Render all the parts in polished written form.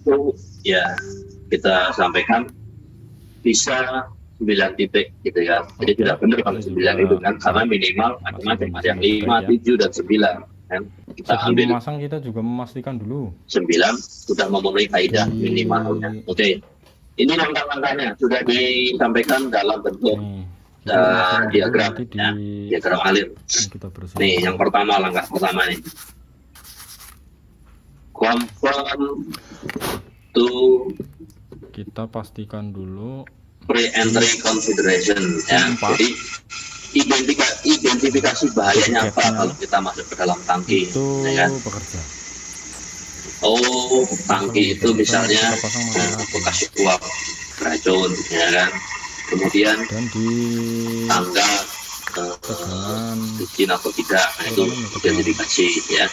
itu ya kita sampaikan bisa 9 titik gitu ya. Jadi tidak benar kalau 9 itu kan, karena minimal macam-macam, ada yang 5, 7 dan 9 kan. Kita ambil memasang, kita juga memastikan dulu 9 sudah memenuhi kaidah minimalnya. Oke. Ini langkah-langkahnya sudah disampaikan dalam bentuk diagram ya, diagram alir. Nih, yang pertama, langkah pertama nih. Confirm to kita pastikan dulu pre-entry consideration ya. Jadi identifikasi bahayanya apa kalau kita masuk ke dalam tangki itu ya kan? bekerja. Oh, tangki itu misalnya bekas uap racun ya kan. Kemudian dan di tangga izin atau tidak, nah itu identifikasi ya.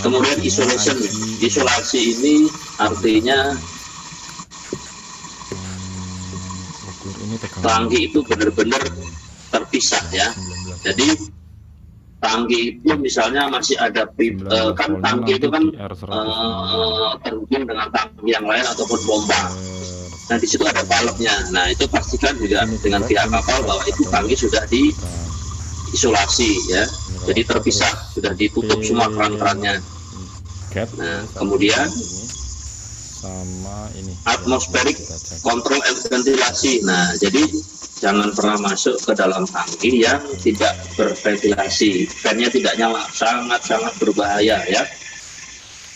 Kemudian isolasi ini artinya tangki itu benar-benar terpisah ya. Jadi tangki itu misalnya masih ada kan tangki itu kan terhubung dengan tangki yang lain ataupun pompa. Nah di situ ada valve-nya. Nah itu pastikan juga dengan pihak kapal bahwa itu tangki sudah diisolasi ya. Jadi terpisah, sudah ditutup semua keran-kerannya. Nah kemudian sama ini atmospheric control and ventilasi. Nah jadi jangan pernah masuk ke dalam tangki yang tidak berventilasi, fan-nya tidak nyala, sangat-sangat berbahaya ya.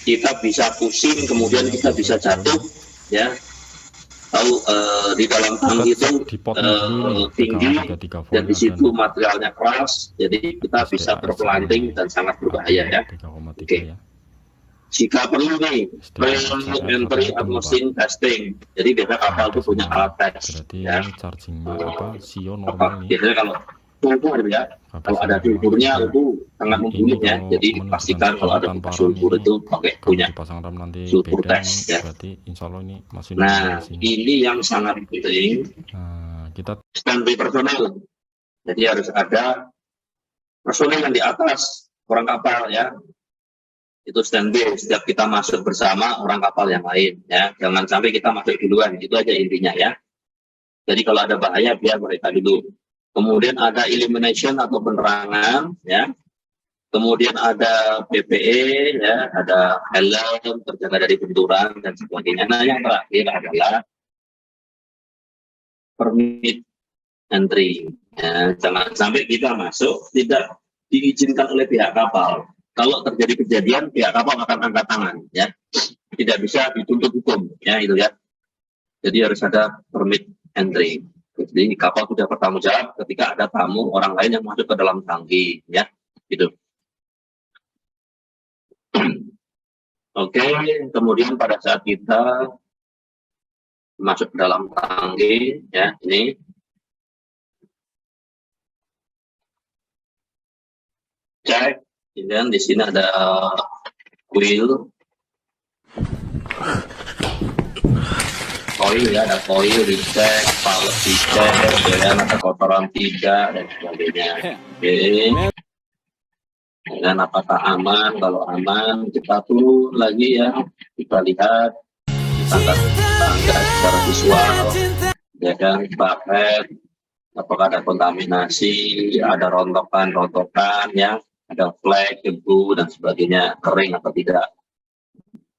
Kita bisa pusing, kemudian kita bisa jatuh ya. Tahu di dalam tangki itu tinggi dan di situ materialnya keras, jadi kita bisa terpelanting dan sangat berbahaya ya. Oke. Jika perlu nih, pre-entry atmospheric testing. Jadi biasanya kapal itu punya alat tes ya. Biasanya kalau sulfur ya, kalau ada sulfurnya itu sangat membunuh ya. Jadi pastikan kalau ada sulfur itu pakai punya sulfur tes ya. Nah ini yang sangat penting, standby personel. Jadi harus ada personel yang di atas orang kapal ya. Itu standby setiap kita masuk bersama orang kapal yang lain ya. Jangan sampai kita masuk duluan, itu aja intinya ya. Jadi kalau ada bahaya biar mereka dulu. Kemudian ada illumination atau penerangan ya. Kemudian ada PPE ya, ada helm terjaga dari benturan dan sebagainya. Nah yang terakhir adalah permit entry ya. Jangan sampai kita masuk tidak diizinkan oleh pihak kapal. Kalau terjadi kejadian, pihak kapal akan angkat tangan, ya. Tidak bisa dituntut hukum, ya itu ya. Jadi harus ada permit entry. Jadi kapal sudah bertanggung jawab ketika ada tamu orang lain yang masuk ke dalam tangki, ya, gitu. Oke, kemudian pada saat kita masuk ke dalam tangki, ya, ini cek. Dan di sini ada coil ya, ada coil dicek, valve dicek, dan ada kotoran tidak dan sebagainya. Oke. Dan apakah aman? Kalau aman, kita turun lagi ya, kita lihat tangga secara visual, ya kan, bucket, apakah ada kontaminasi, ada rontokan ya. Ada flek, debu, dan sebagainya, kering atau tidak.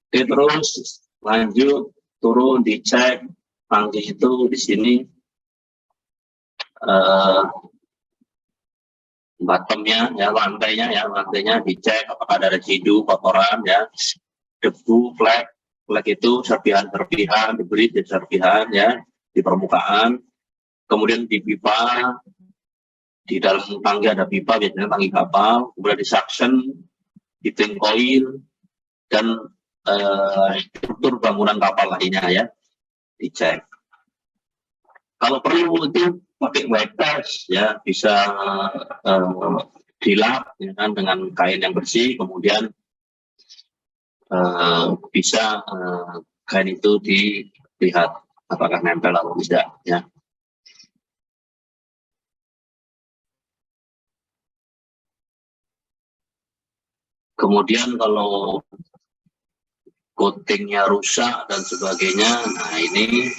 Oke, terus lanjut, turun, dicek, tangki itu di sini, bottomnya, ya, lantainya dicek, apakah ada residu, kotoran, ya, debu, flek itu serpihan-serpihan, diberi serpihan, ya, di permukaan, kemudian di pipa, di dalam tangki ada pipa, biasanya tangki kapal, kemudian di suction, di pin coil, dan struktur bangunan kapal lainnya ya, dicek. Kalau perlu itu pakai white test ya, bisa dilap ya kan, dengan kain yang bersih, kemudian bisa kain itu dilihat apakah nempel atau tidak ya. Kemudian kalau coatingnya rusak dan sebagainya. Nah ini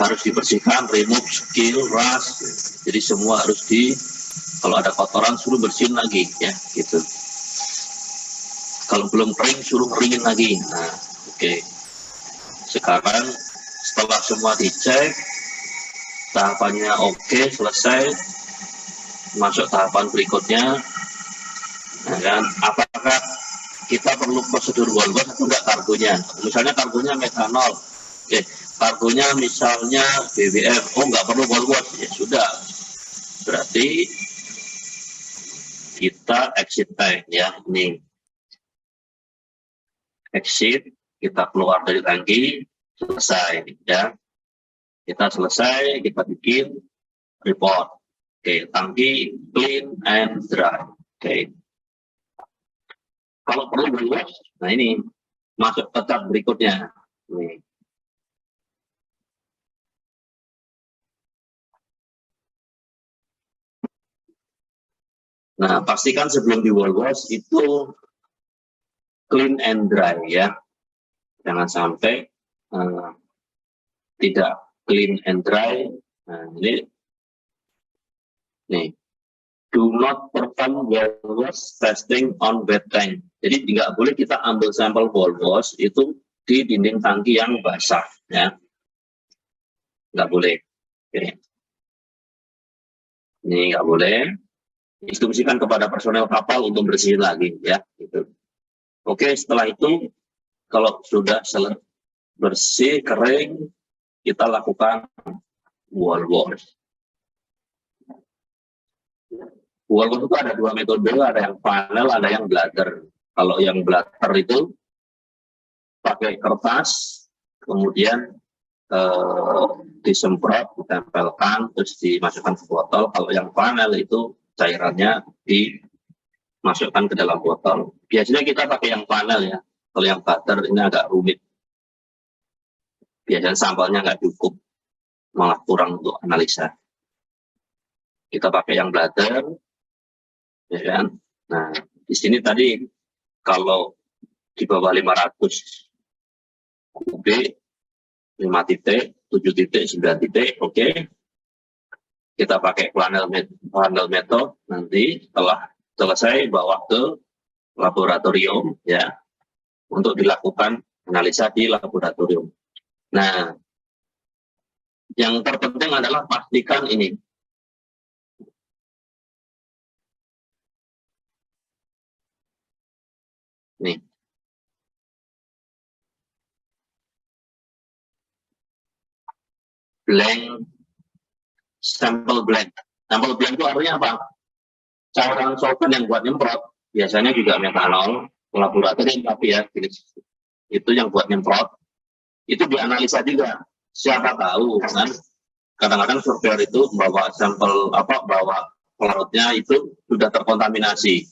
harus dibersihkan, remove, skill, rust. Jadi semua harus kalau ada kotoran suruh bersihin lagi ya, gitu. Kalau belum kering suruh keringin lagi. Nah, oke. Sekarang setelah semua dicek, tahapannya oke, selesai, masuk tahapan berikutnya. Nah, kan, apakah kita perlu prosedur wall wash atau enggak kargonya? Misalnya kargonya metanol, oke, kargonya misalnya BBM, oh nggak perlu wall wash, ya sudah. Berarti kita exit tank ya, ini exit, kita keluar dari tangki, selesai ya. Kita selesai, kita bikin report. Oke, tangki clean and dry. Oke. Kalau perlu wash, nah ini masuk ke tab berikutnya. Nih. Nah, pastikan sebelum di wall wash itu clean and dry ya. Jangan sampai tidak clean and dry. Nah, ini nih. Do not perform wall wash testing on wet tank. Jadi tidak boleh kita ambil sampel wall wash itu di dinding tangki yang basah ya. Nggak boleh. Oke. Ini nggak boleh. Instruksikan kepada personel kapal untuk bersihin lagi ya. Gitu. Oke, setelah itu kalau sudah bersih, kering, kita lakukan wall wash. Wall wash itu ada dua metode, ada yang panel, ada yang bladder. Kalau yang bladder itu pakai kertas, kemudian disemprot, ditempelkan, terus dimasukkan ke botol. Kalau yang panel itu cairannya dimasukkan ke dalam botol. Biasanya kita pakai yang panel ya. Kalau yang bladder ini agak rumit. Biasanya sampelnya nggak cukup, malah kurang untuk analisa. Kita pakai yang bladder, ya kan? Nah, di sini tadi kalau di bawah 500 kubik, 5 titik, 7 titik, 9 titik, oke. Kita pakai panel method, nanti setelah selesai bawa ke laboratorium ya, untuk dilakukan analisa di laboratorium. Nah, yang terpenting adalah pastikan ini. Nih. Blank, sampel blank. Sampel blank itu artinya apa? Cairan solvent yang buat nyemprot, biasanya juga metanol, laboratorium tapi ya, itu yang buat nyemprot, itu dianalisa juga. Siapa tahu kan, kadang-kadang surveyor itu bawa sampel bawa pelarutnya itu sudah terkontaminasi,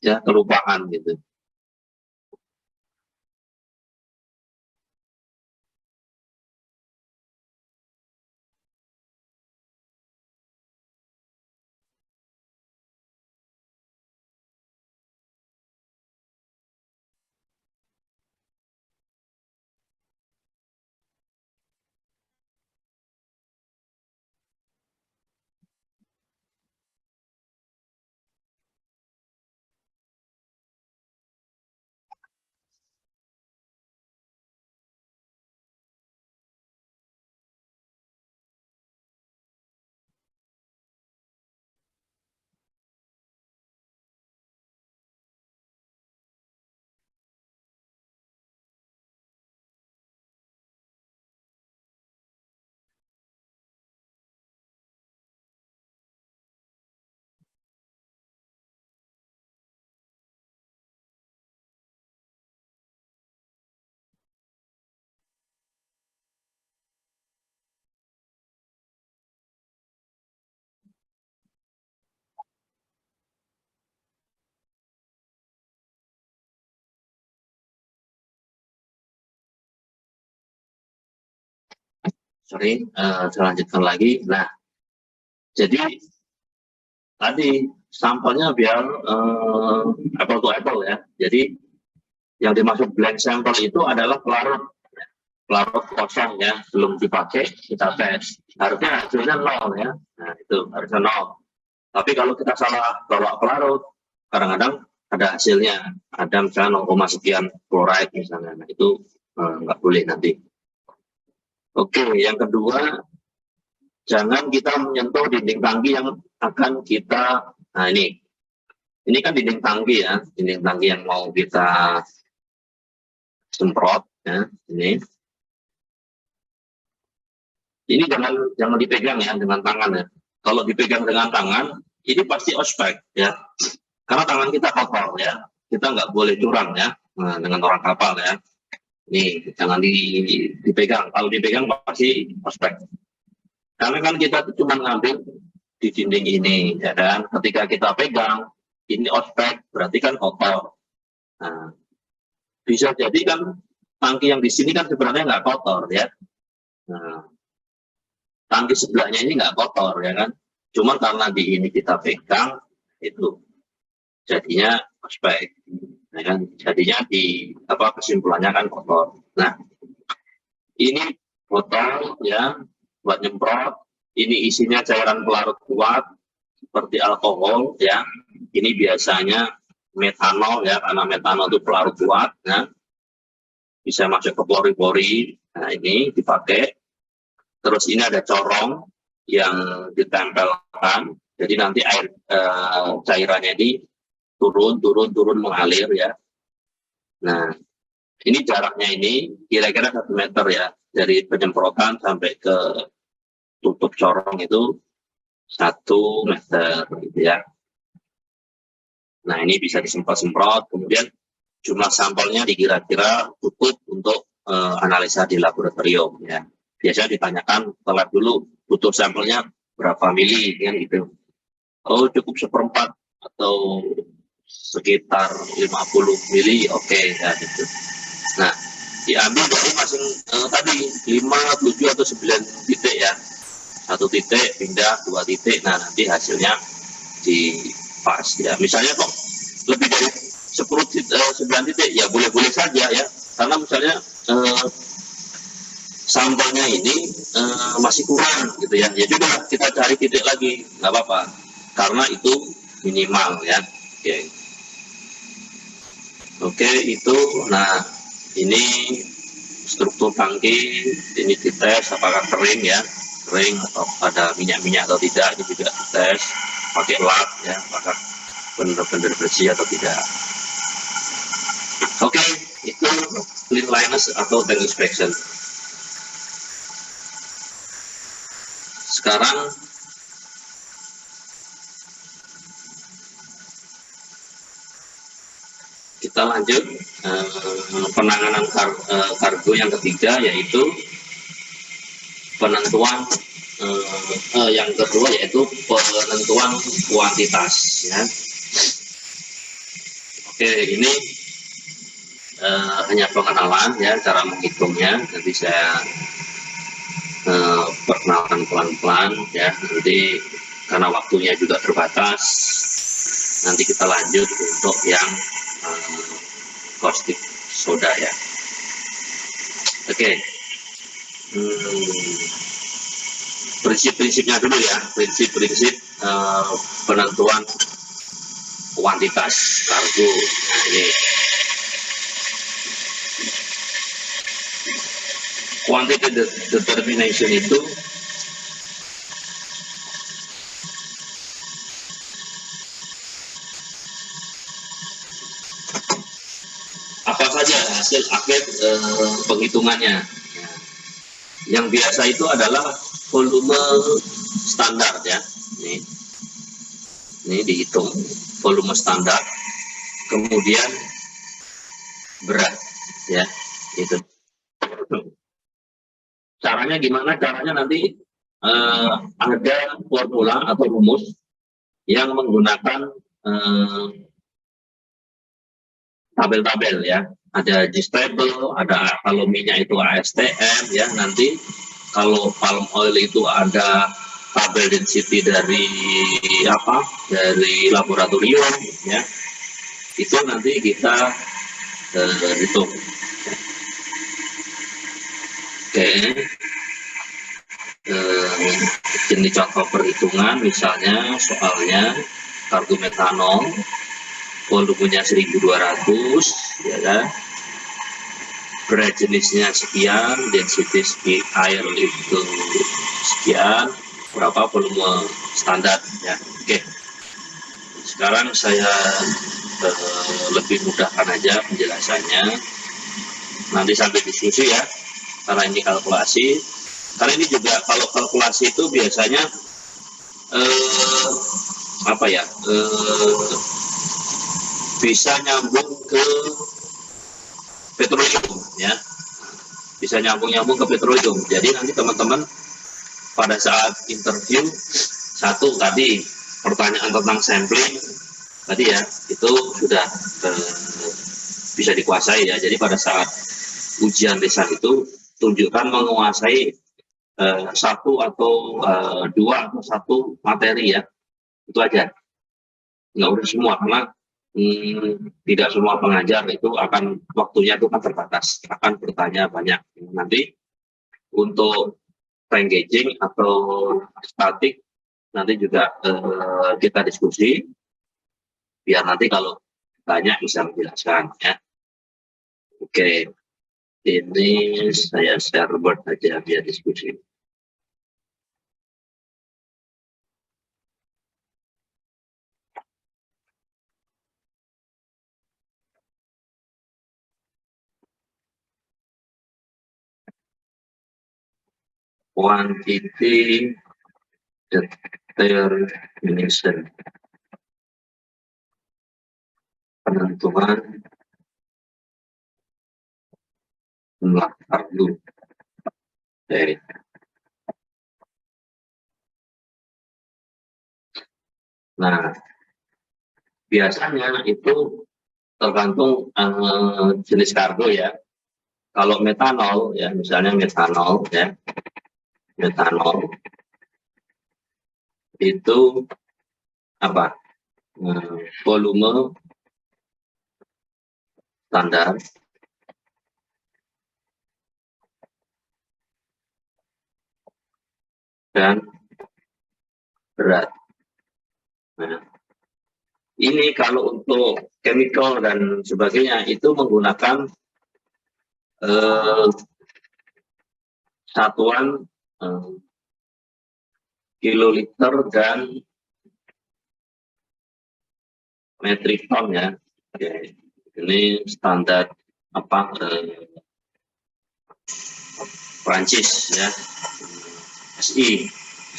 ya kelupaan gitu. Sorry, saya lanjutkan lagi. Nah, jadi tadi sampelnya biar apple to apple ya. Jadi yang dimaksud blank sample itu adalah pelarut kosong ya, belum dipakai kita tes. Harusnya hasilnya 0 ya. Nah itu harusnya 0. Tapi kalau kita salah bawa pelarut, kadang-kadang ada hasilnya, ada misalnya 0, sekian chloride misalnya. Nah itu nggak boleh nanti. Oke, yang kedua, jangan kita menyentuh dinding tangki yang akan kita, nah ini kan dinding tangki ya, dinding tangki yang mau kita semprot ya, ini jangan dipegang ya dengan tangan ya. Kalau dipegang dengan tangan, ini pasti ospek ya, karena tangan kita kotor ya, kita nggak boleh curang ya, nah, dengan orang kapal ya. Nih, jangan dipegang. Kalau dipegang pasti ospek. Karena kan kita cuma ngambil di dinding ini, ya kan. Ketika kita pegang, ini ospek, berarti kan kotor. Nah, bisa jadi kan tangki yang di sini kan sebenarnya nggak kotor ya. Nah, tangki sebelahnya ini nggak kotor ya kan. Cuma karena di ini kita pegang, itu jadinya ospek. Ya kan? Jadinya kesimpulannya kan kotor. Nah, ini botol ya buat nyemprot. Ini isinya cairan pelarut kuat seperti alkohol ya. Ini biasanya metanol ya, karena metanol itu pelarut kuat ya. Bisa masuk ke pori-pori. Nah, ini dipakai. Terus ini ada corong yang ditempelkan. Jadi nanti air cairannya ini turun mengalir ya. Nah, ini jaraknya ini kira-kira 1 meter ya, dari penyemprotan sampai ke tutup corong itu 1 meter gitu ya. Nah, ini bisa disemprot-semprot, kemudian jumlah sampelnya dikira-kira cukup untuk analisa di laboratorium ya. Biasanya ditanyakan ke lab dulu, butuh sampelnya berapa mili kan gitu. Oh, cukup 1/4 atau sekitar 50 mili, oke ya gitu. Nah, diambil dari masing tadi 5, 7 atau 9 titik ya. 1 titik pindah 2 titik. Nah, nanti hasilnya dipas ya. Misalnya kok lebih dari 9 titik ya boleh-boleh saja ya. Karena misalnya sampelnya ini masih kurang gitu ya. Ya juga kita cari titik lagi, nggak apa-apa. Karena itu minimal ya. Oke, itu. Nah, ini struktur tangki, ini dites apakah kering ya, kering atau ada minyak-minyak atau tidak. Ini juga dites pakai lap ya, apakah benar-benar bersih atau tidak. Oke, itu cleanliness atau tank inspection. Sekarang kita lanjut penanganan kargo yang ketiga, yaitu penentuan yang kedua yaitu penentuan kuantitas ya. Oke, ini hanya pengenalan ya, cara menghitungnya nanti saya perkenalkan pelan-pelan ya. Nanti karena waktunya juga terbatas, nanti kita lanjut untuk yang caustic soda ya. Oke. Prinsip-prinsipnya dulu ya, prinsip-prinsip penentuan kuantitas kargo. Nah, ini quantity determination itu apa saja hasil akhir penghitungannya. Yang biasa itu adalah volume standar ya. Ini dihitung volume standar, kemudian berat ya, itu. Caranya gimana? Caranya nanti ada formula atau rumus yang menggunakan tabel-tabel ya. Ada gist table, ada kalau minyak itu ASTM ya. Nanti kalau palm oil itu ada tabel density dari laboratorium ya, itu nanti kita hitung. Oke, jenis contoh perhitungan misalnya soalnya kargo metanol volumenya 1.200 ya kan, berat jenisnya sekian, density air itu sekian, berapa volume standar ya. Oke, sekarang saya lebih mudahkan aja penjelasannya, nanti sampai diskusi ya, karena ini kalkulasi. Karena ini juga kalau kalkulasi itu biasanya bisa nyambung ke petroleum ya, bisa nyambung ke petroleum. Jadi nanti teman-teman pada saat interview satu tadi pertanyaan tentang sampling tadi ya, itu sudah bisa dikuasai ya. Jadi pada saat ujian lisan itu tunjukkan menguasai satu atau dua atau satu materi ya, itu aja, nggak udah semua, karena tidak semua pengajar itu akan waktunya itu kan terbatas, akan bertanya banyak. Nanti untuk engaging atau statik nanti juga kita diskusi, biar nanti kalau tanya bisa menjelaskan ya. Oke, ini saya share board aja biar diskusi. Quantity determination, penentuan jumlah kargo. Oke. Nah, biasanya itu tergantung jenis kargo ya. Kalau metanol ya, misalnya metanol ya, metanol itu apa, volume standar dan berat. Nah, ini kalau untuk chemical dan sebagainya itu menggunakan satuan kiloliter dan metrik ton ya. Oke. Ini standar Prancis ya, SI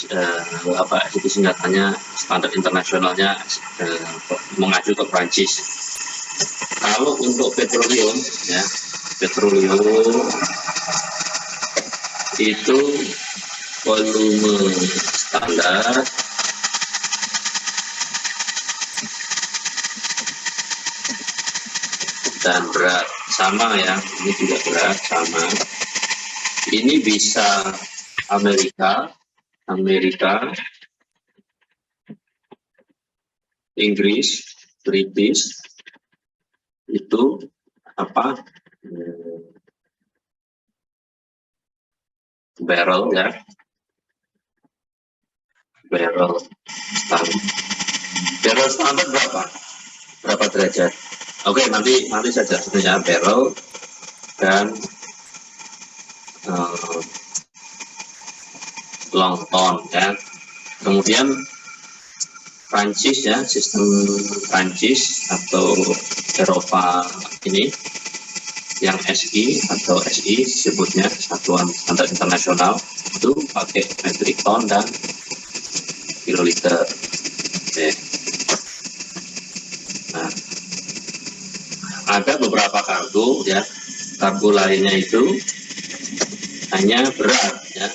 itu singkatannya, standar internasionalnya mengacu ke Prancis. Kalau untuk petroleum ya, petroleum itu volume standar dan berat sama ya, ini juga berat sama. Ini bisa Amerika, Inggris, British, itu barrel ya, barrel standar berapa derajat. Oke, nanti saja sebenarnya barrel dan long ton ya. Kemudian Prancis ya, sistem Prancis atau Eropa ini yang SI atau SI sebutnya, satuan standar internasional, itu pakai metrik ton dan kiloliter. Oke. Nah, ada beberapa kargo ya, kargo lainnya itu hanya berat ya,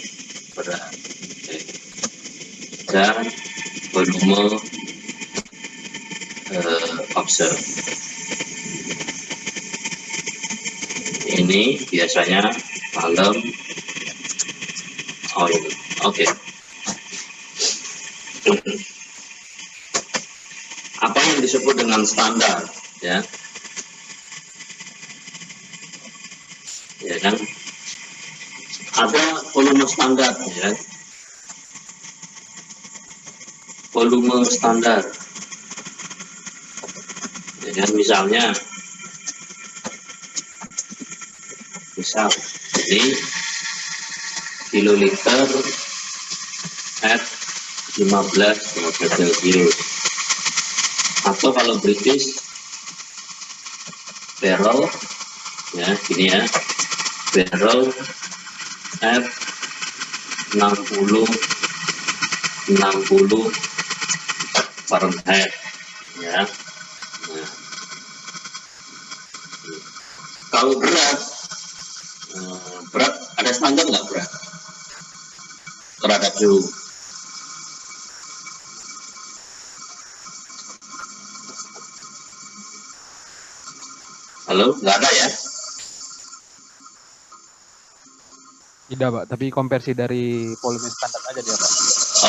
berat. Oke. Dan volume observe. Ini biasanya palm oil. Oke. Apa yang disebut dengan standar, ya? Ya kan? Ada volume standar, ya. Volume standar. Ya kan? Misalnya, misal ini kiloliter F15 atau kalau British barrel, ya gini ya, barrel F60 Fahrenheit, ya. Nah, kalau berat ada standar nggak berat terhadap suhu? Halo, nggak ada ya? Tidak, Pak, tapi konversi dari volume standar aja dia, Pak.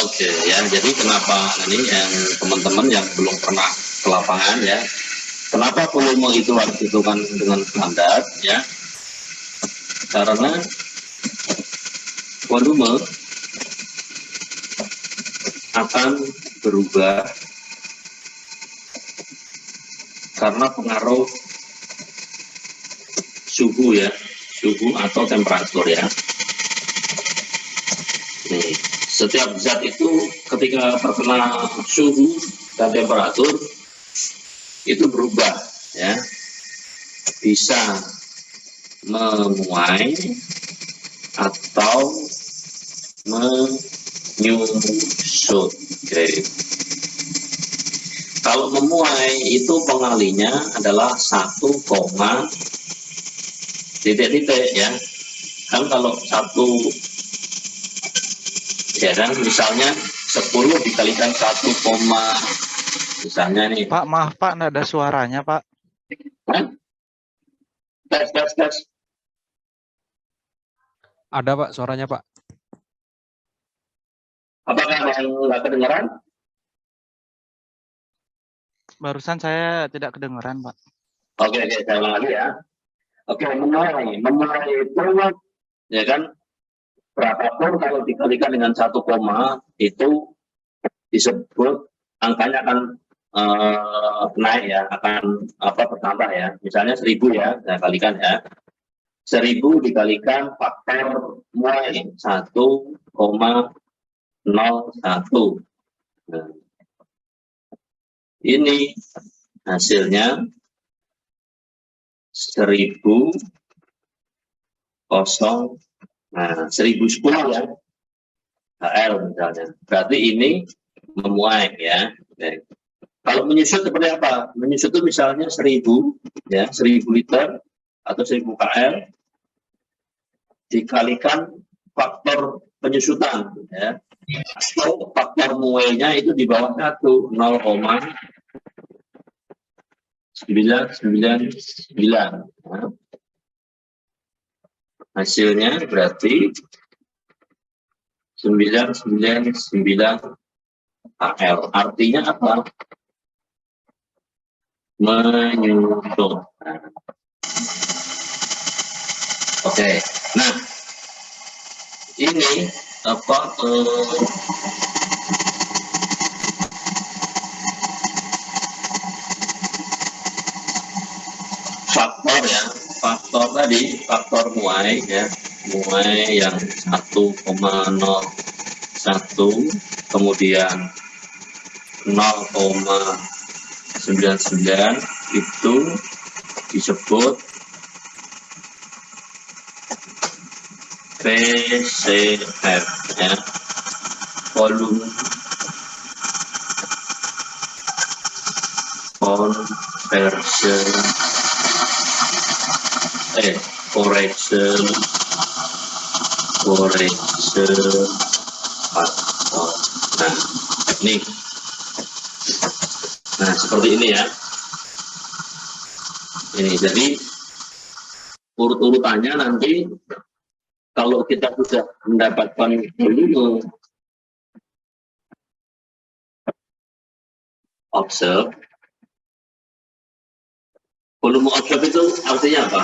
Oke, ya, jadi kenapa ini yang teman-teman yang belum pernah ke lapangan, ya, kenapa volume itu harus ditentukan dengan standar, ya? Karena volume akan berubah karena pengaruh suhu, ya, suhu atau temperatur, ya. Nih, setiap zat itu ketika terkena suhu dan temperatur itu berubah, ya, bisa memuai atau menyusut. Oke. Kalau memuai itu pengalinya adalah 1, titik-titik, ya. Kan kalau 1, ya kan, misalnya 10 dikalikan 1, misalnya nih. Pak, maaf Pak, nggak ada suaranya Pak. Hah? Tes. Ada, Pak, suaranya, Pak. Apakah yang nggak kedengaran? Barusan saya tidak kedengeran Pak. Oke, saya ulang lagi ya. Oke, memuai itu, ya kan, berapapun kalau dikalikan dengan 1, itu disebut angkanya akan naik, ya, akan bertambah, ya. Misalnya 1000, ya, saya kalikan, ya. 1000 dikalikan faktor muai 1,01. Nah, ini hasilnya 1010, nah 1010, ya, HL misalnya. Berarti ini memuai, ya. Oke. Kalau menyusut seperti apa? Menyusut itu misalnya 1000, ya, 1000 liter atau 1000 KL dikalikan faktor penyusutan, ya, atau faktor muainya itu di bawah 1, 0,999, ya. Hasilnya berarti 999 KL. Artinya apa? Menyusut. Oke. Nah, ini faktor, ya, faktor tadi, faktor muai, ya, muai yang 1,01, kemudian 0,99 itu disebut VCF, ya, volume conversion correction faktor. Nah, ini, nah seperti ini, ya. Ini jadi urut-urutannya nanti kalau kita sudah mendapatkan volume observe. Volume observe itu artinya apa?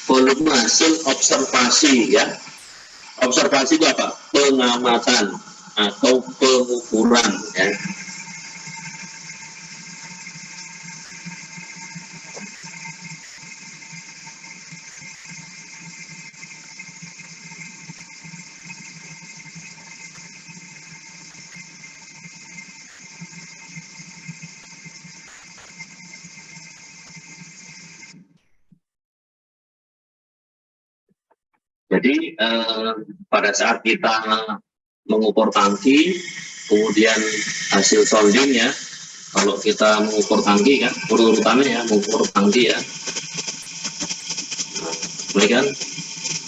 Volume hasil observasi ya. Observasi itu apa? Pengamatan atau pengukuran ya. Jadi pada saat kita mengukur tangki, kemudian hasil sounding ya, kalau kita mengukur tangki kan, urutannya ya, mengukur tangki ya. Nah, kan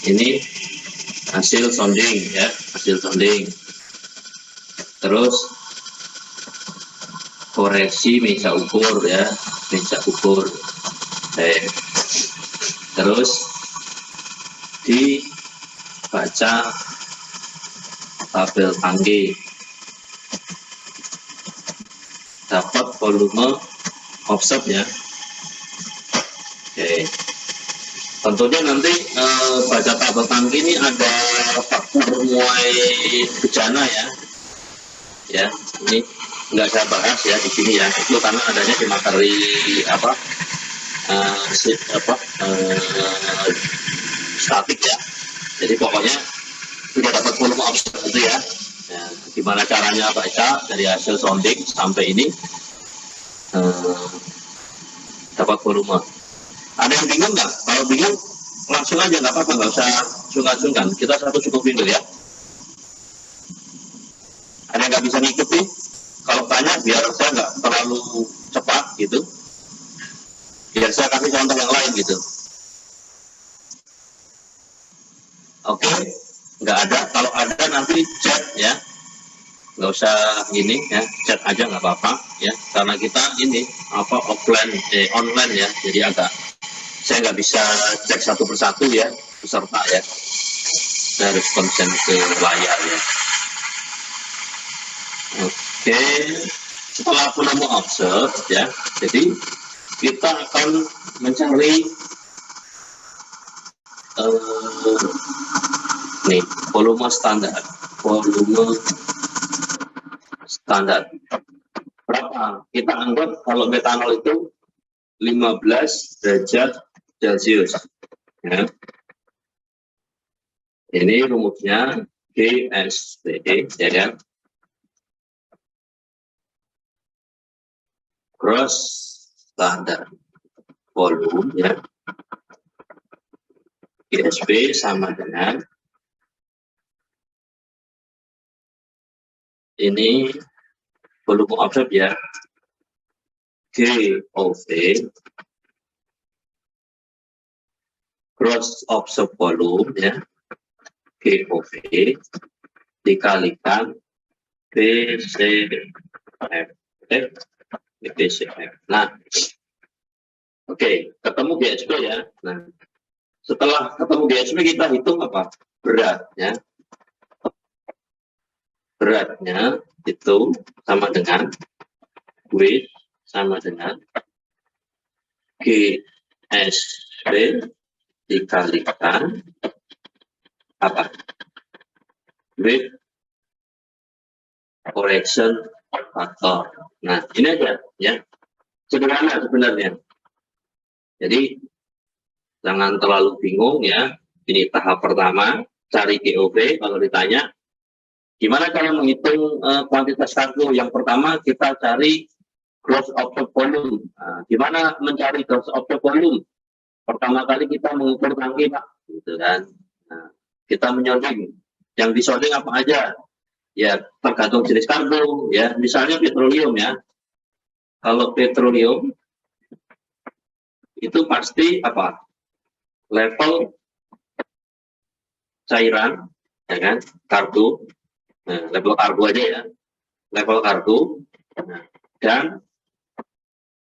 ini hasil sounding ya, hasil sounding. Terus koreksi meja ukur ya, meja ukur. Terus dibaca tabel tangki, dapat volume observe ya. Oke. Tentunya nanti baca tabel tangki ini ada faktor muai bejana ya. Ya, ini nggak saya bahas ya di sini ya. Itu karena adanya di materi statik ya. Jadi pokoknya sudah dapat volume observe itu ya. Nah, gimana caranya baca dari hasil sounding sampai ini dapat volume. Ada yang bingung nggak? Kalau bingung langsung aja, nggak apa-apa, nggak usah sungkan-sungkan. Kita satu cukup pintu ya. Ada yang nggak bisa ngikuti? Kalau tanya biar saya nggak terlalu cepat gitu. Biar saya kasih contoh yang lain gitu. Oke, nggak ada. Kalau ada nanti chat ya. Nggak usah gini ya, chat aja nggak apa-apa ya. Karena kita ini offline, online ya. Jadi saya nggak bisa cek satu persatu ya peserta ya. Saya harus konsen ke layar ya. Oke, setelah volume observe ya, jadi kita akan mencari volume standar. Berapa? Kita anggap kalau metanol itu 15 derajat Celcius. Ya. Ini rumusnya GSVE, ya kan? Gross standard volume ya. GSV sama dengan ini volume observe ya, GOV gross observe volume ya, GOV dikalikan BCF. Nah, oke, ketemu GSV ya. Nah, setelah ketemu GSV kita hitung apa? Beratnya. Beratnya itu sama dengan weight sama dengan GSV dikalikan apa? Weight correction factor. Nah, ini aja ya. Sederhana sebenarnya. Jadi jangan terlalu bingung ya. Ini tahap pertama, cari GOV. Kalau ditanya gimana cara menghitung kuantitas kargo? Yang pertama kita cari gross observed volume. Nah, gimana mencari gross observed volume? Pertama kali kita mengukur tangki, Pak, gitu kan. Nah, kita menyonding. Yang disonding apa aja? Ya, tergantung jenis kargo, ya. Misalnya petroleum ya. Kalau petroleum itu pasti apa? Level cairan, ya kan? Kargo. Nah, level kargo aja ya. Level kargo. Nah, dan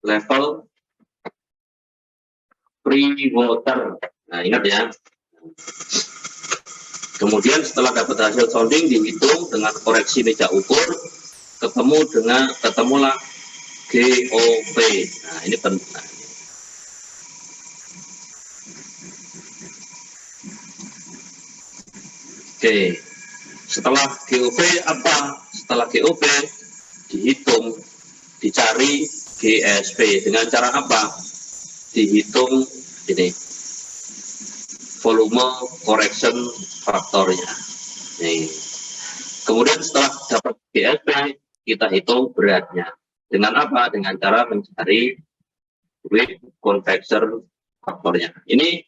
level free water. Nah, ingat ya. Kemudian setelah dapat hasil sounding dihitung dengan koreksi meja ukur, ketemulah GOP. Nah, ini penting. Oke, setelah GOP apa? Setelah GOP dihitung, dicari GSP dengan cara apa? Dihitung ini volume correction faktornya. Nih. Kemudian setelah dapat GSP, kita hitung beratnya. Dengan apa? Dengan cara mencari weight convection faktornya. Ini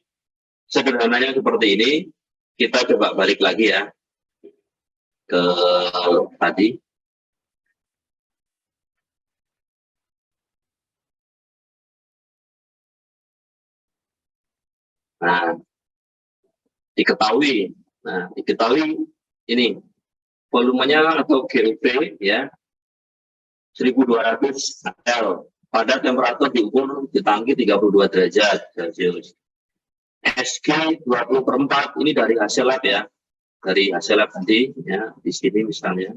sederhananya seperti ini. Kita coba balik lagi ya ke tadi. Nah, diketahui ini volumenya atau GOP ya 1200 L pada temperatur diukur di tangki 32 derajat Celcius. SG 20/4 ini dari hasil lab ya, dari hasil lab tadi ya, di sini misalnya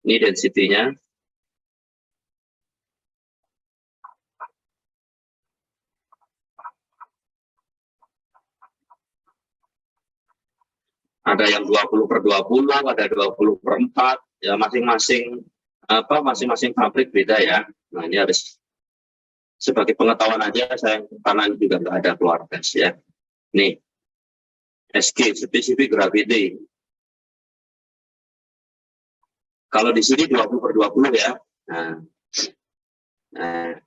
ini density-nya. Ada yang 20/20, ada 20/4 ya, masing-masing pabrik beda ya. Nah, ini harus sebagai pengetahuan aja, saya karena ini juga nggak ada keluar tes ya. Nih SG specific gravity. Kalau di sini 20/20 ya. Nah,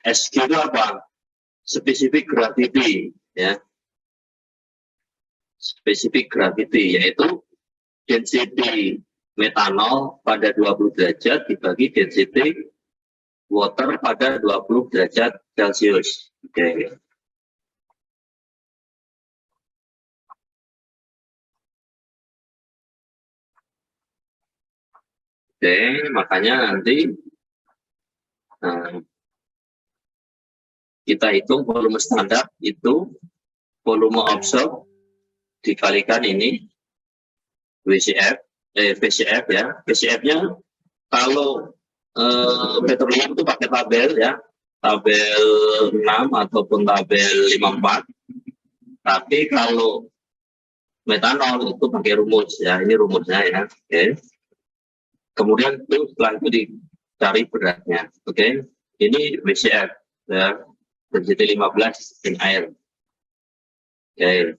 SG itu apa? Specific gravity ya. Specific gravity yaitu density metanol pada 20 derajat dibagi density water pada 20 derajat Celcius. Oke. Oke, makanya nanti kita hitung volume standar itu volume observe dikalikan ini VCF ya. VCF-nya kalau petroleum itu pakai tabel ya, tabel 6 ataupun tabel 54. Tapi kalau metanol itu pakai rumus ya, ini rumusnya ya. Oke. Kemudian itu setelah itu dicari beratnya. Oke. Ini VCF ya, density 15 in air. Oke.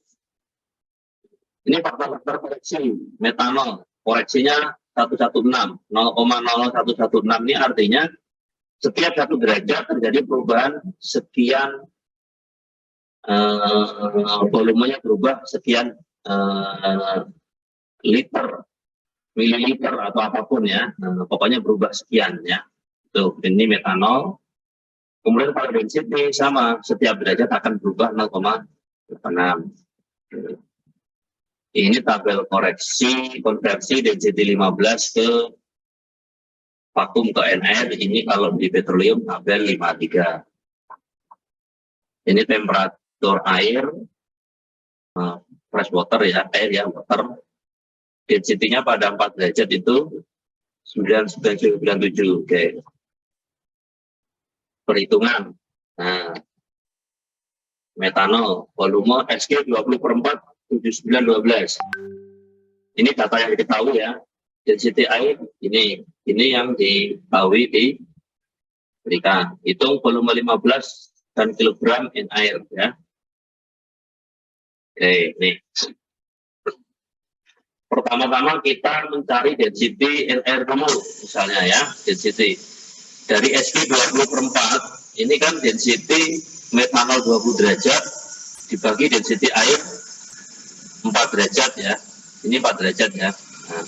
Ini faktor-faktor koreksi metanol, koreksinya 116, 0,0116 ini artinya setiap 1 derajat terjadi perubahan sekian, volumenya berubah sekian liter, mililiter atau apapun ya, pokoknya berubah sekian ya. Tuh, ini metanol. Kemudian pada density sama, setiap derajat akan berubah 0,6. Ini tabel koreksi konversi density 15 ke vakum ke Nair. Ini kalau di petroleum tabel 53. Ini temperatur air, fresh water ya, air ya, water. Density-nya pada 4 derajat itu 9997. Oke. Perhitungan. Nah, metanol, volume SG 20/4, 7912. Ini data yang diketahui ya. Density air ini yang diketahui diberikan. Hitung volume 15 dan kilogram in air ya. Oke, nih. Pertama-tama kita mencari density in air dulu misalnya ya, density. Dari SG 20/4, ini kan density metanol 20 derajat dibagi density air 4 derajat ya. Ini 4 derajat ya. Nah,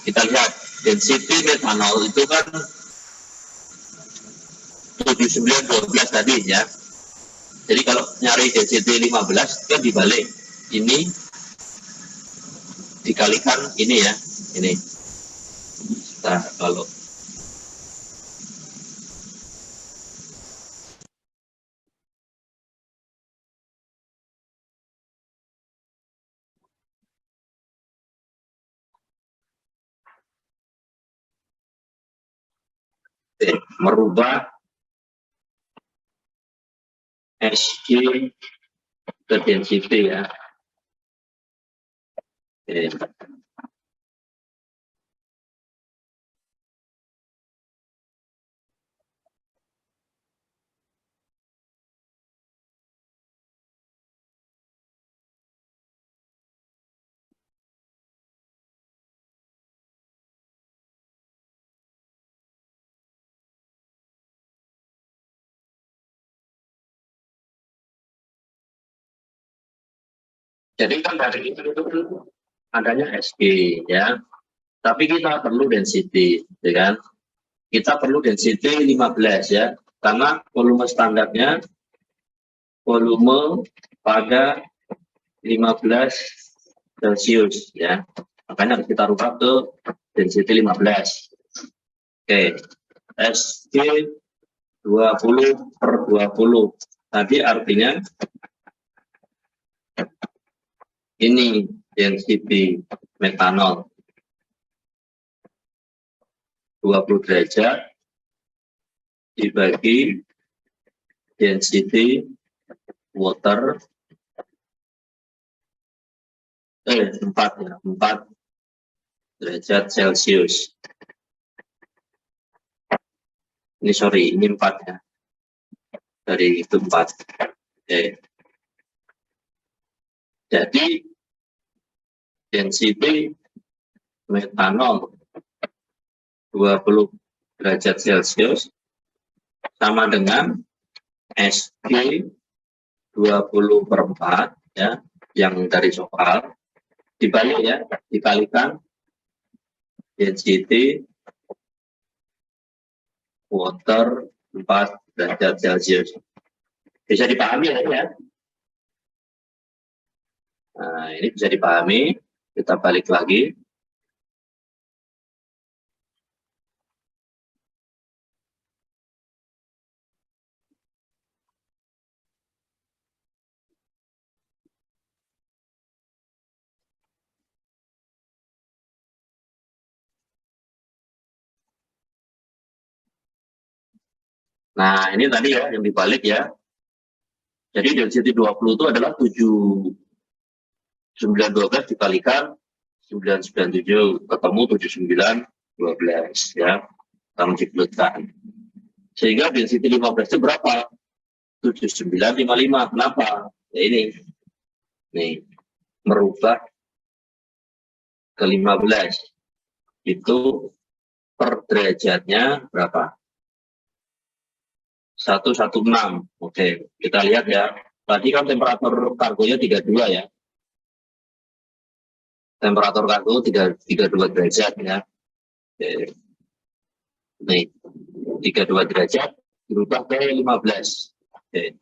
kita lihat density metanol itu kan 7912 tadi ya. Jadi kalau nyari density 15 kan dibalik. Ini dikalikan ini ya. Ini. Nah, kalau merubah SG ke density ya. Oke. Jadi kan dari itu adanya SG ya, tapi kita perlu density, ya kan? Kita perlu density 15 ya, karena volume standarnya volume pada 15 Celcius ya, makanya harus kita rubah ke density 15. Oke, SG 20/20 tadi artinya ini density metanol 20 derajat dibagi density water 4 ya, 4 derajat Celcius. Ini sorry, ini 4 ya. Dari itu 4. Oke. Jadi density metanol 20 derajat Celcius sama dengan SG 20/4 ya, yang dari soal dibalik ya, dikalikan density water 4 derajat Celcius. Bisa dipahami ya? Nah, ini bisa dipahami. Kita balik lagi. Nah, ini tadi ya yang dibalik ya. Jadi density 20 itu adalah 912 dikalikan 997 ketemu 7912 ya. Kita multiplikan. Sehingga density 15 itu berapa? 7955. Kenapa? Ya ini. Nih, merubah ke 15. Itu per derajatnya berapa? 116. Oke, kita lihat ya. Tadi kan temperatur kargonya 32 ya. Temperatur kargo 32 derajat ya. Oke. Nih, 32 derajat berubah ke 15. Oke.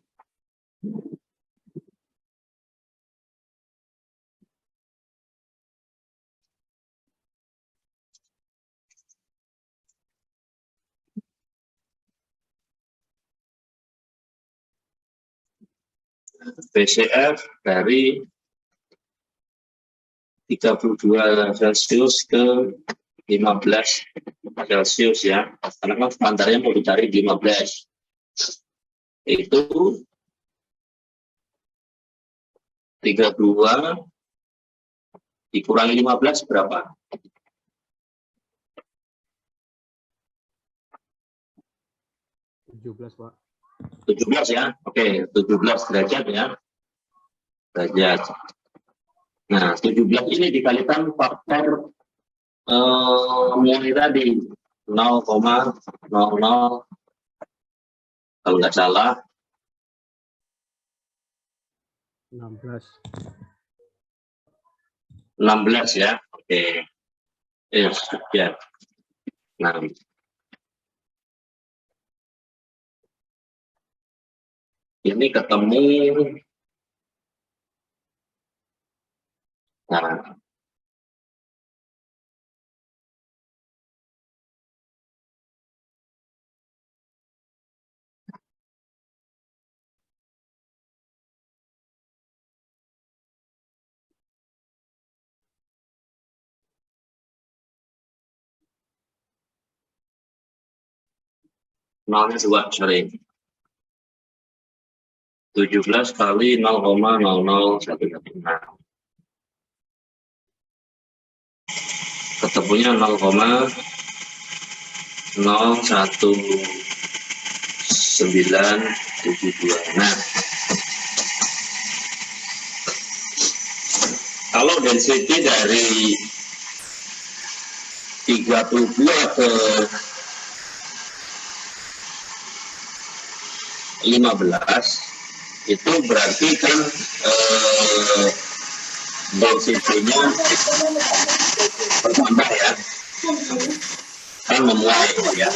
PCF dari 32 Celcius ke 15 Celcius ya. Karena kan standarnya mau dicari 15. Itu 32 dikurangi 15 berapa? 17, Pak. 17 ya. Oke, 17 derajat ya. Derajat. Nah, 17 ini dikalikan faktor mulai tadi 0,00 kalau nggak salah 16. 16 ya. Oke. Yes, ya. Nah, ini ketemu. Nah, nolnya 2, sorry. 17 kali 0,00116. Ketemunya 0,01972. Nah, kalau density dari 32 ke 15 itu berarti kan density-nya bertambah ya, kan memuai ya.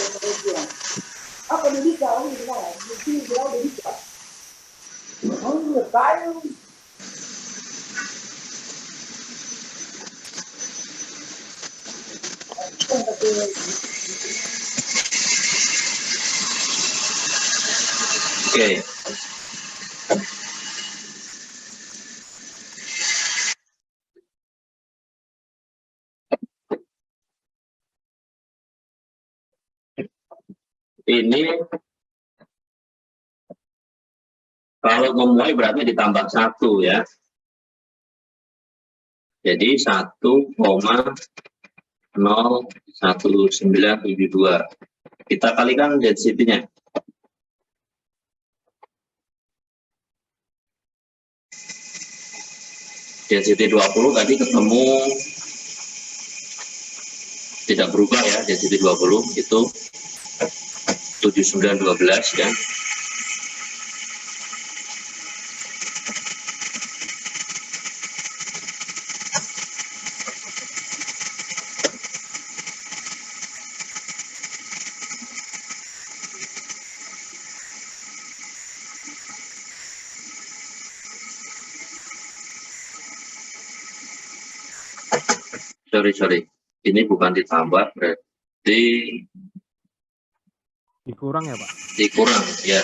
Oke. Ini kalau memuai berarti ditambah 1 ya. Jadi 1,01972. Kita kalikan density-nya. Density 20 tadi ketemu tidak berubah ya, density 20 itu 7912 ya. Sorry, ini bukan ditambah, berarti Dikurang ya Pak? dikurang ya.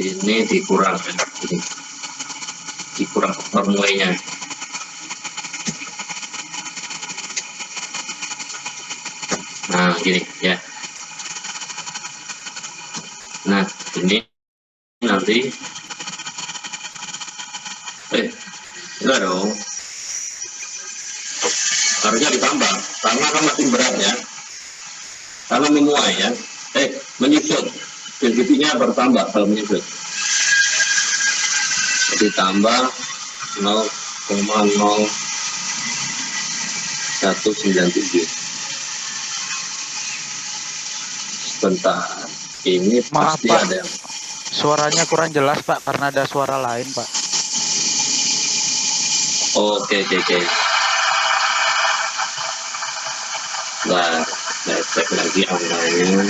Ini dikurang ya. Ini dikurang formuanya. Nah gini ya. Nah ini nanti enggak dong, harusnya ditambah karena kan makin berat ya, karena memuai ya, menyusut, density-nya bertambah kalau menyusut, ditambah 0,0197. Sebentar, ini Maaf, pasti Pak. ada yang Suaranya kurang jelas Pak karena ada suara lain Pak. oke. Nah, saya cek lagi angkanya.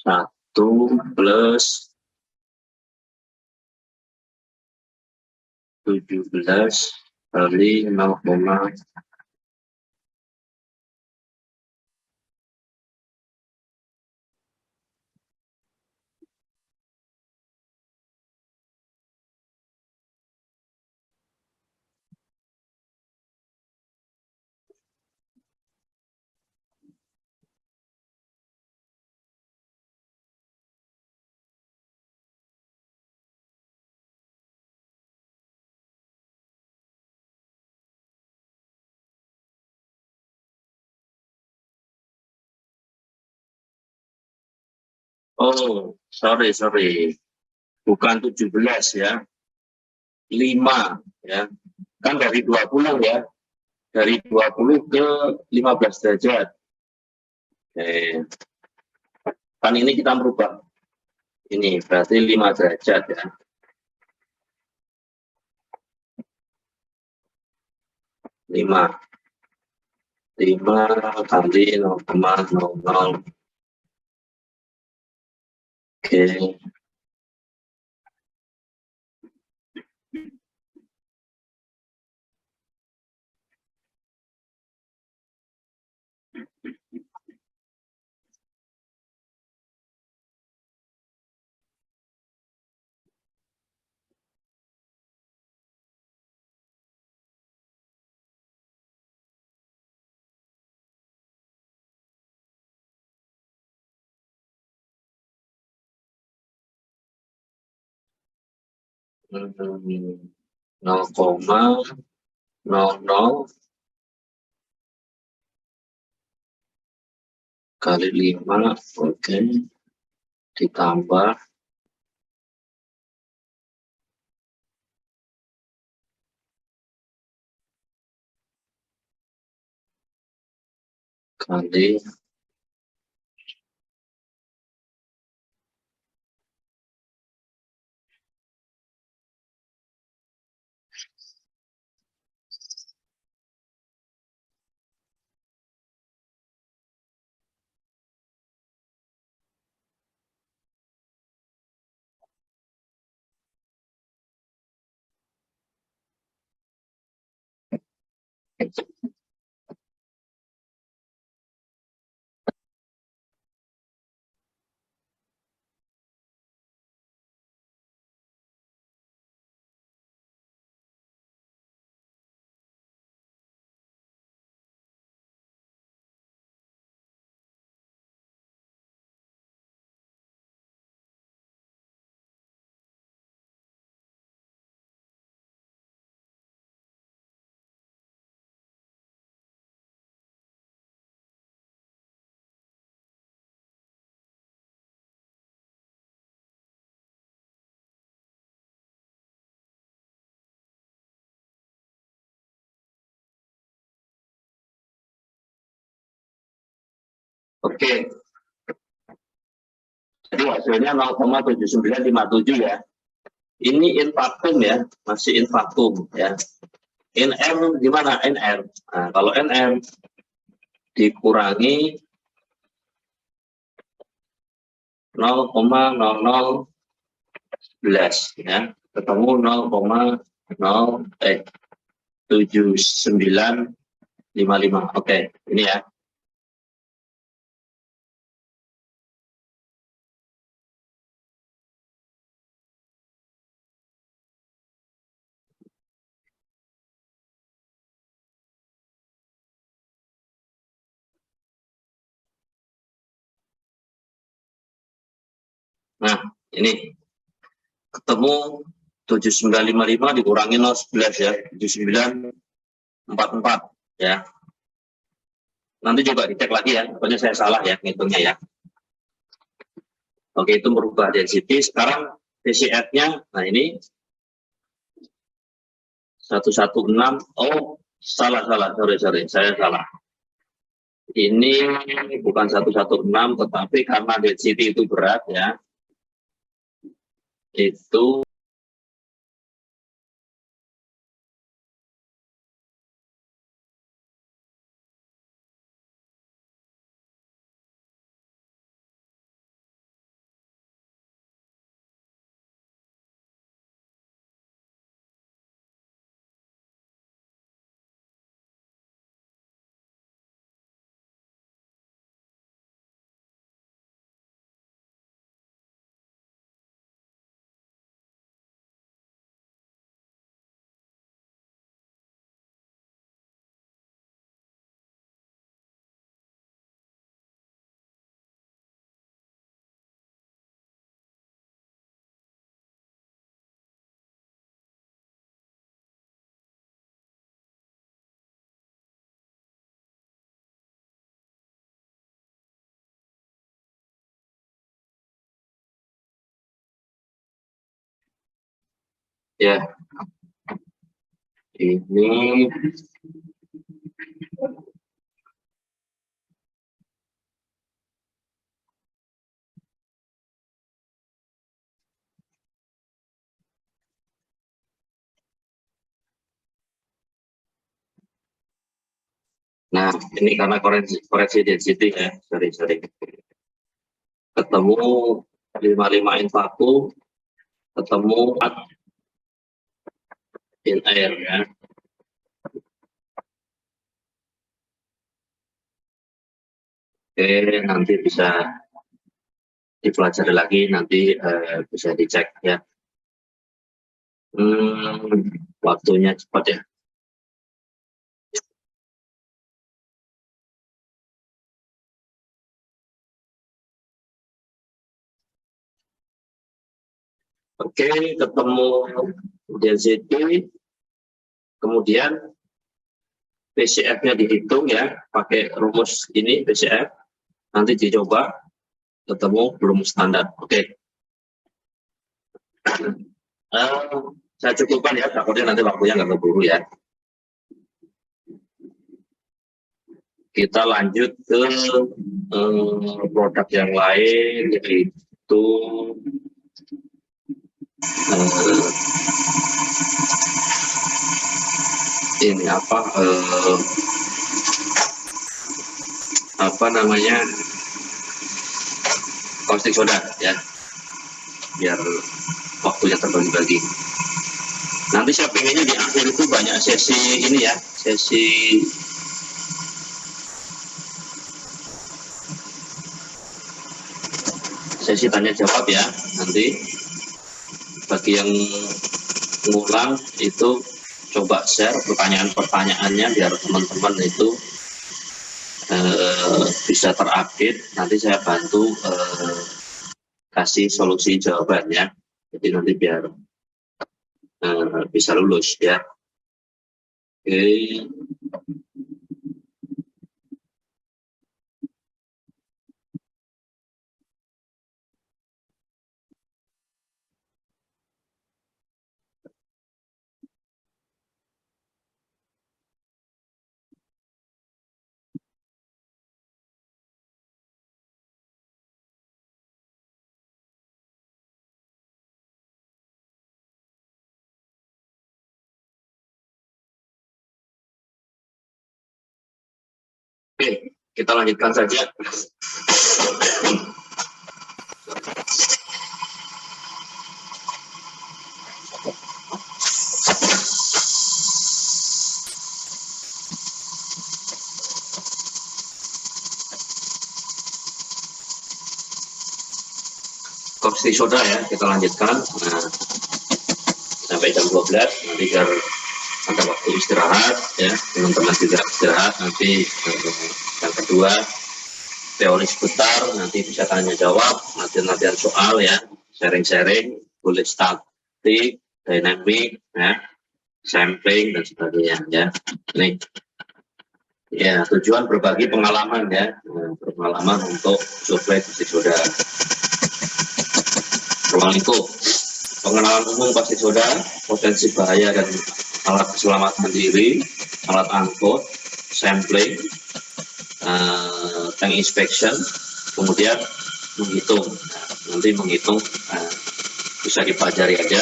Satu plus 17 kali 0, oh sorry, bukan 17 ya, 5 ya, kan dari 20 ya, dari 20 ke 15 derajat. Kan ini kita merubah, ini berarti 5 derajat ya. 5 kali 0,00. Oke. 0,00 kali 5, oke, ditambah kali oke. Jadi hasilnya 0,7957 ya. Ini in vakum ya, masih in vakum ya. NM gimana? NR. Nah, kalau NM dikurangi 0,0011 ya, ketemu 0,7955. Oke, ini ya. Nah, ini ketemu 7955 dikurangi 011 ya, 7944 ya. Nanti coba dicek lagi ya, pokoknya saya salah ya ngitungnya ya. Oke, itu merubah density. Sekarang DCF-nya, nah ini 116. Oh, salah, sorry, saya salah. Ini bukan 116, tetapi karena density itu berat ya, itu ya ini. Nah, ini karena koreksi density ya, sorry. Ketemu 55 in vakum, ketemu 4 in air ya. Oke, nanti bisa dipelajari lagi, nanti bisa dicek ya. Waktunya cepat ya. Oke, ketemu density, kemudian PCF-nya dihitung ya, pakai rumus ini PCF, nanti dicoba ketemu rumus standar. Oke. Saya cukupkan ya, takutnya nanti waktunya nggak keburu ya. Kita lanjut ke produk yang lain, yaitu ini apa namanya, caustic soda ya, biar waktunya terbagi-bagi. Nanti saya pengennya di akhir itu banyak sesi ini ya, sesi tanya jawab ya. Nanti bagi yang ngulang itu coba share pertanyaan-pertanyaannya biar teman-teman itu bisa terupdate. Nanti saya bantu kasih solusi jawabannya, jadi nanti biar bisa lulus ya. Oke. Oke, kita lanjutkan saja. Caustic soda ya, kita lanjutkan. Nah, sampai jam 12, nanti biar ada waktu istirahat ya, teman-teman juga istirahat. Nanti yang kedua teori sebentar, nanti bisa tanya jawab, latihan soal ya, sharing-sharing, boleh statik, dynamic ya, sampling dan sebagainya ya. Ini ya, tujuan berbagi pengalaman ya, pengalaman untuk suplai caustic soda. Ruang lingkup, pengenalan umum caustic soda, potensi bahaya dan alat keselamatan diri, alat angkut, sampling, tank inspection, kemudian menghitung. Nanti menghitung bisa dipelajari aja.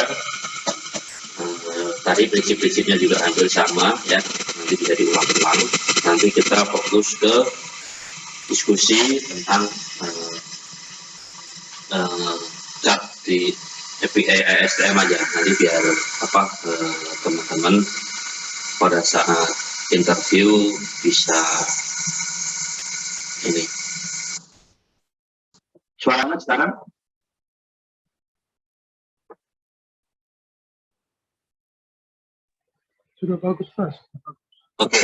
Tadi prinsip-prinsipnya juga hampir sama ya, nanti bisa diulang-ulang. Nanti kita fokus ke diskusi tentang cat di API ASTM aja, nanti biar teman-teman pada saat interview bisa ini. Suaranya sekarang sudah bagus, Mas. oke.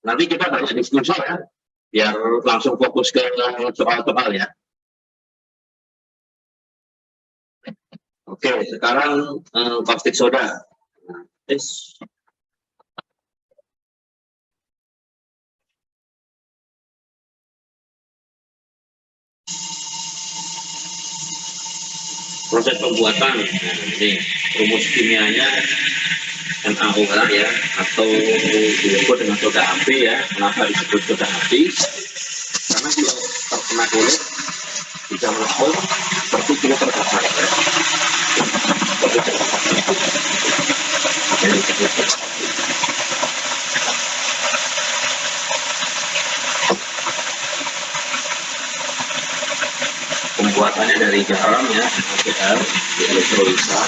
Nanti kita banyak diskusi ya, biar langsung fokus ke soal-soal ya. Oke, sekarang caustic soda. Proses pembuatan, ini rumus kimianya NaOH ya, atau disebut dengan soda api ya. Kenapa disebut soda api? Karena kalau terkena kulit bisa melepuh seperti kulit terbakar ya. Pembuatannya dari garam ya, NaCl, di elektrolisa.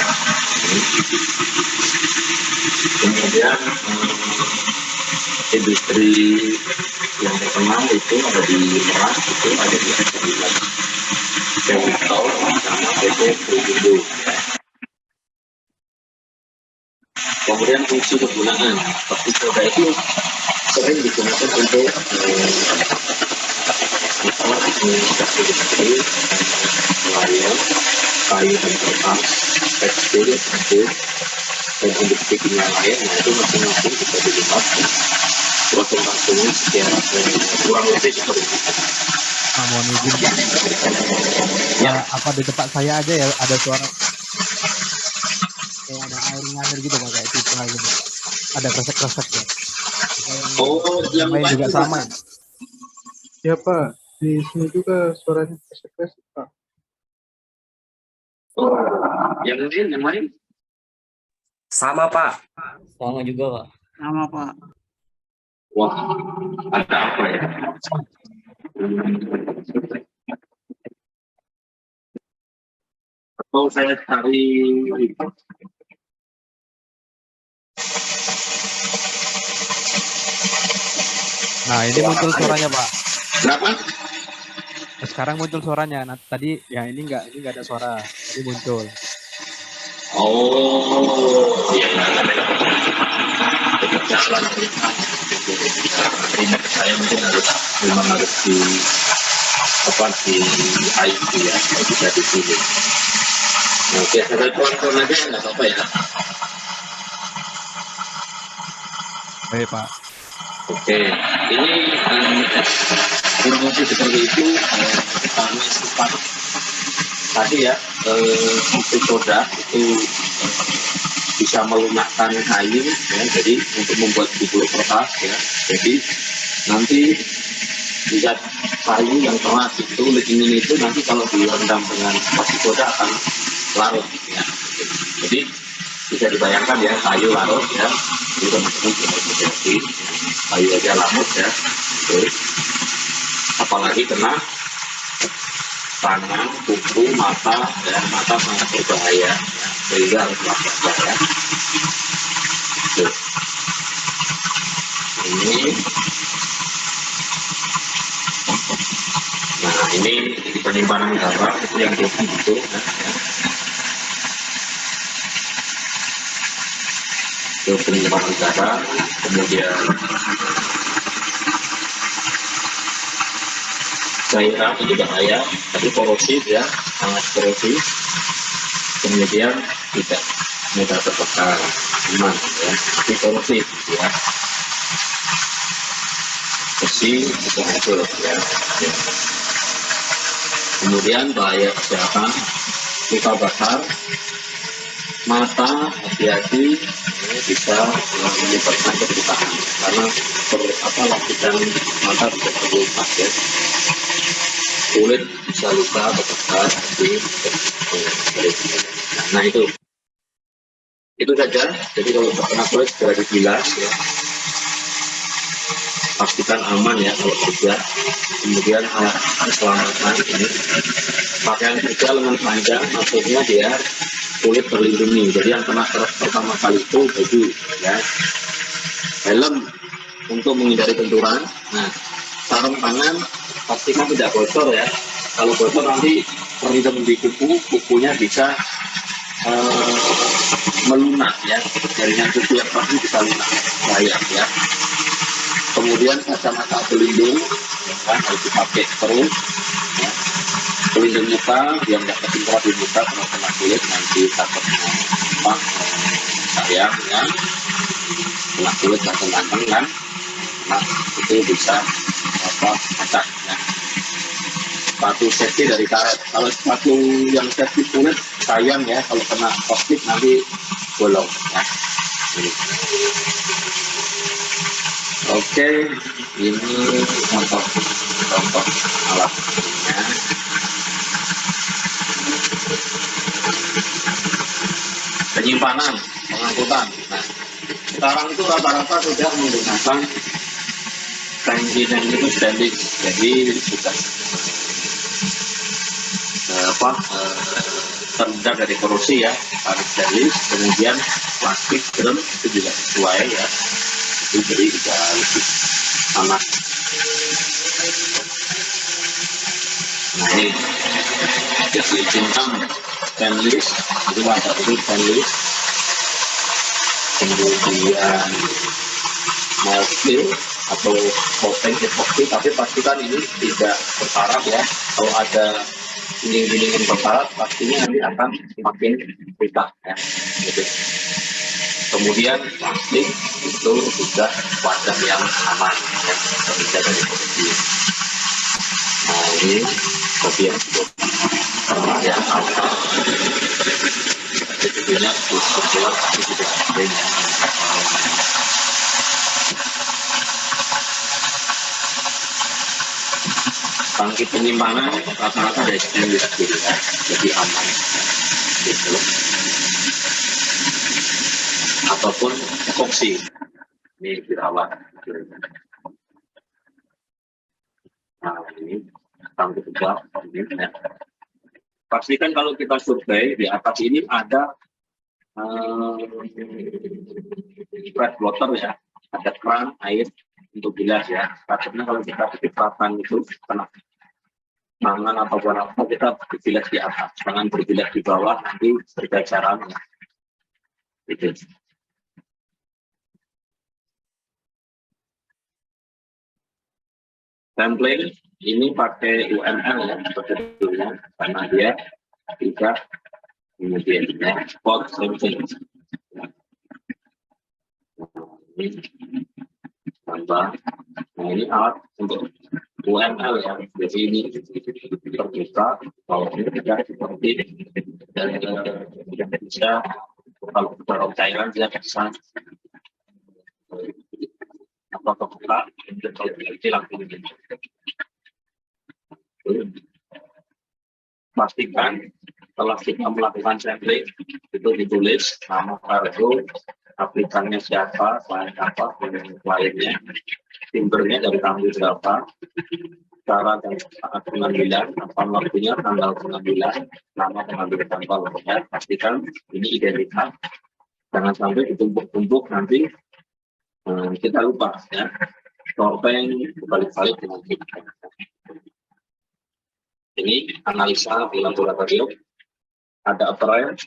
Kemudian industri yang terkenal itu ada di Merak, itu ada di Chemical sama PT Perindo. Kemudian fungsi kegunaan, caustic soda itu sering digunakan untuk administrasi industri, kayu dan kertas, tekstil, bambu, dan untuk bikin yang lain, nah itu masing-masing bisa dilihat ya. Prosentasenya sekian kurang lebih seperti itu. Mohon izin Pak. Ya. Apa di tempat saya aja ya ada suara kayak ada air ngalir gitu Pak, kayak pipa gitu. Ada kresek-kresek ya. Oh, yang lain juga lain sama ya? Ya Pak, di sini juga suaranya kresek-kresek Pak. Oh, yang lain Sama Pak. Sama juga Pak. Sama Pak. wah, ada apa ya? Atau saya cari Nah, ini muncul suaranya Pak. berapa? Nah, sekarang muncul suaranya. Nah, tadi ya ini enggak ada suara. Tadi muncul. Oh, iya, tetap jalan. Ini saya mungkin memang harus di IT ya, nggak bisa di sini. Nah, oke, saya tonton aja nggak apa-apa ya. Baik Pak. Oke, ini kurang lebih seperti itu. Kami sempat tadi ya, untuk soda itu bisa melunakkan kayu ya, jadi untuk membuat bubur kertas ya. Jadi nanti jika kayu yang keras itu lignin itu nanti kalau direndam dengan caustic soda akan larut ya. Jadi bisa dibayangkan ya, kayu larut ya, jadi teman-teman bisa jadi kayu aja larut ya. Terus apalagi kena tangan, kuku, mata, dan mata sangat berbahaya ya. Sehingga harus waspada ya. Tuh. Ini, nah ini di penyimpanan gambar itu yang putih itu ya. Itu penyimpanan gambar, kemudian cairan itu bahaya, tapi korosif ya, sangat korosif. Kemudian tidak mudah terbakar, aman ya, tapi korosif ya. Besi itu hancur ya. Kemudian bahaya kesehatan, luka bakar, mata hati-hati, ini bisa menyebabkan kebutaan karena lapisan mata bisa terluka ya. Kulit bisa luka terbakar nah itu saja. Jadi kalau terkena kulit segera dibilas ya, pastikan aman ya kalau kerja. Kemudian keselamatan ini pakaian kerja lengan panjang, maksudnya dia kulit terlindungi. Jadi yang kena pertama kali itu baju ya, helm untuk menghindari benturan. Nah, sarung tangan pastikan tidak bocor ya. Kalau bocor nanti terendam di kukunya bisa melunak ya, jaringan kuku yang pasti bisa lunak, bahaya ya. Kemudian kacamata pelindung ya kan, harus dipakai terus ya. Pelindung muka biar nggak ketimpa di muka kalau kena kulit nanti takutnya sayang ya, kena kulit ganteng-ganteng kan, nah itu bisa pecah ya. Sepatu safety dari karet, kalau sepatu yang safety kulit sayang ya, kalau kena caustic nanti bolong ya. Oke, ini contoh alatnya. Penyimpanan, pengangkutan. Nah, sekarang itu rata-rata sudah menggunakan tank itu stainless, jadi sudah terhindar dari korosi ya, harus stainless. Kemudian plastik drum itu juga sesuai ya, itu jadi juga lebih aman. Nah ini jadi cincang stainless, itu ada itu stainless. Kemudian marfil atau coating epoxy, tapi pastikan ini tidak berkarat ya. Kalau ada dingin total, pastinya nanti akan semakin rusak ya. Gitu. Kemudian plastik itu juga wadah yang aman ya, terhindar dari korupsi. Nah ini kopi yang yang apa? Jadinya berbuat tapi tidak sering ya. Tangki penyimpanan rata-rata dari stainless steel ya, lebih aman gitu. Ataupun epoksi ini dirawat. Nah ini tangki kedua ini ya. Pastikan kalau kita survei di atas ini ada spread water ya, ada keran air untuk bilas ya. Karena kalau kita kecipratan itu kena tangan atau apa, kita berbilas di atas, jangan berbilas di bawah, nanti berjajaran ya. Gitu. Template ini pakai UML ya sebetulnya, karena dia bisa kemudian ya, spot sampling. Tambah. Nah ini alat untuk UML ya, jadi ini terbuka, kalau ini tidak seperti dan tidak bisa, kalau beberapa cairan dia bisa apa kebuka, kalau tidak langsung pastikan setelah kita melakukan sampling itu ditulis nama kargo, aplikannya siapa, klien apa, kliennya, timbernya dari tanggal berapa, cara dan saat pengambilan, apa waktunya, tanggal pengambilan, nama pengambil sampel ya. Pastikan ini identitas, jangan sampai ditumpuk-tumpuk nanti kita lupa ya, topeng balik-balik dengan kita. Ini analisa di laboratorium, ada apparel,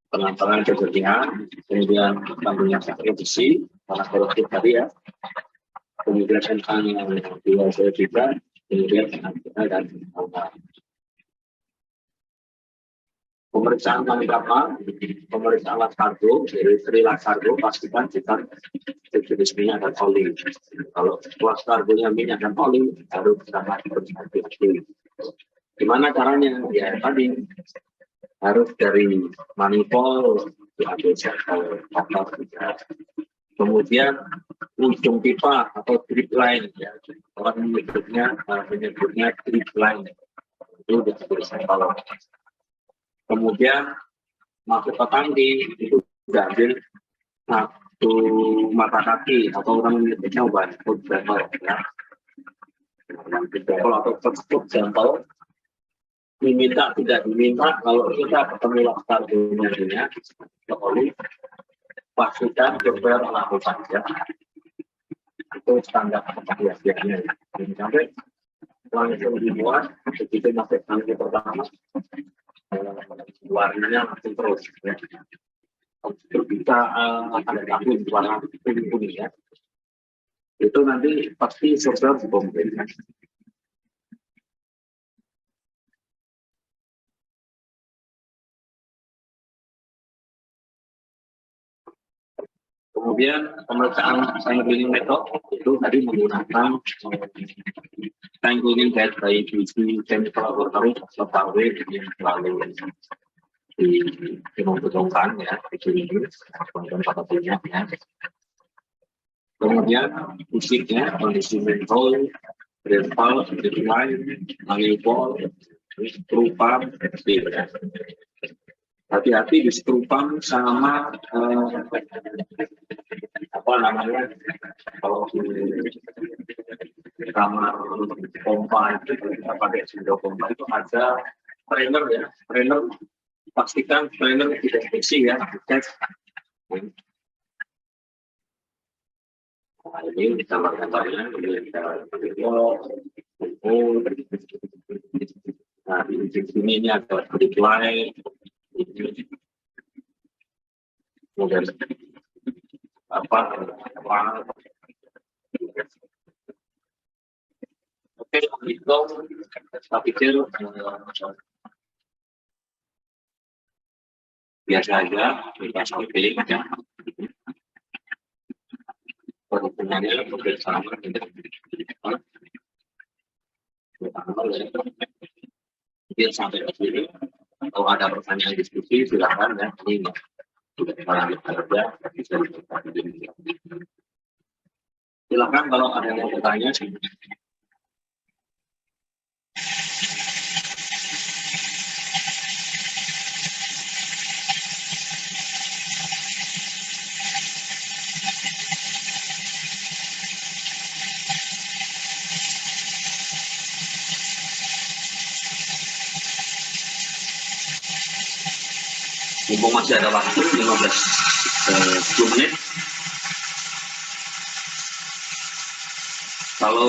pengantaran kebersihan, kemudian kandungan besi, karena korupsi tadi ya, kemudian tentang yang dua juga, kemudian penanganan dan pemeriksaan kami kapal, pemeriksaan alat kargo, dari serial kargo pastikan kita jenis minyak dan oli. Kalau kelas kargonya minyak dan oli, harus kita pakai. Gimana caranya? Ya tadi harus dari manifold diambil sampel, kemudian ujung pipa atau drip line ya, orang menyebutnya drip line itu disebut sampel. Kemudian masuk ke tangki itu diambil satu mata kaki atau orang menyebutnya one foot sampel ya, sampel atau foot sampel. Diminta tidak diminta, kalau kita ketemu laskar dunia oli pastikan dokter melakukan ya, itu standar kebiasaannya. Sampai langsung dibuat begitu masuk tangki pertama, warnanya langsung terus ya. Kalau kita ada gangguan warna kuning ya, itu nanti pasti dokter bom ya. Kemudian pemeriksaan tank cleaning method itu tadi menggunakan tank cleaning bed dari BC Chemical Laboratory atau Parwe yang selalu dimbutuhkan ya, kemudian patoknya ya. Kemudian fisiknya kondisi mental, rental, deadline, manifold, trupam, ya. Hati-hati di strupam sama apa namanya, kalau di kamar pompa itu kita pakai sendok pompa itu ada trainer ya, trainer pastikan trainer tidak bersih ya, cek. Nah, ini ditambahkan tanya, kemudian kita nah di sini ini ada decline. Kemudian apa itu saya pikir biasa aja, kita sampai pilih aja. Perhubungannya bersama dengan mungkin sampai ke sini. Kalau ada pertanyaan diskusi silakan ya. Ini sudah kita kerja bisa silakan kalau ada yang mau bertanya. Mumpung masih ada waktu 10 menit. Kalau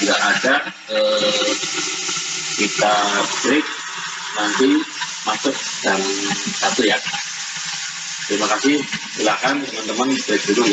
nggak ada, kita break nanti masuk jam 1 ya. Terima kasih. Silakan teman-teman break dulu.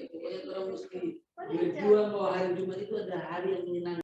Pokoknya orang mesti berjuang bahwa hari Jumat itu ada hari yang menyenangkan.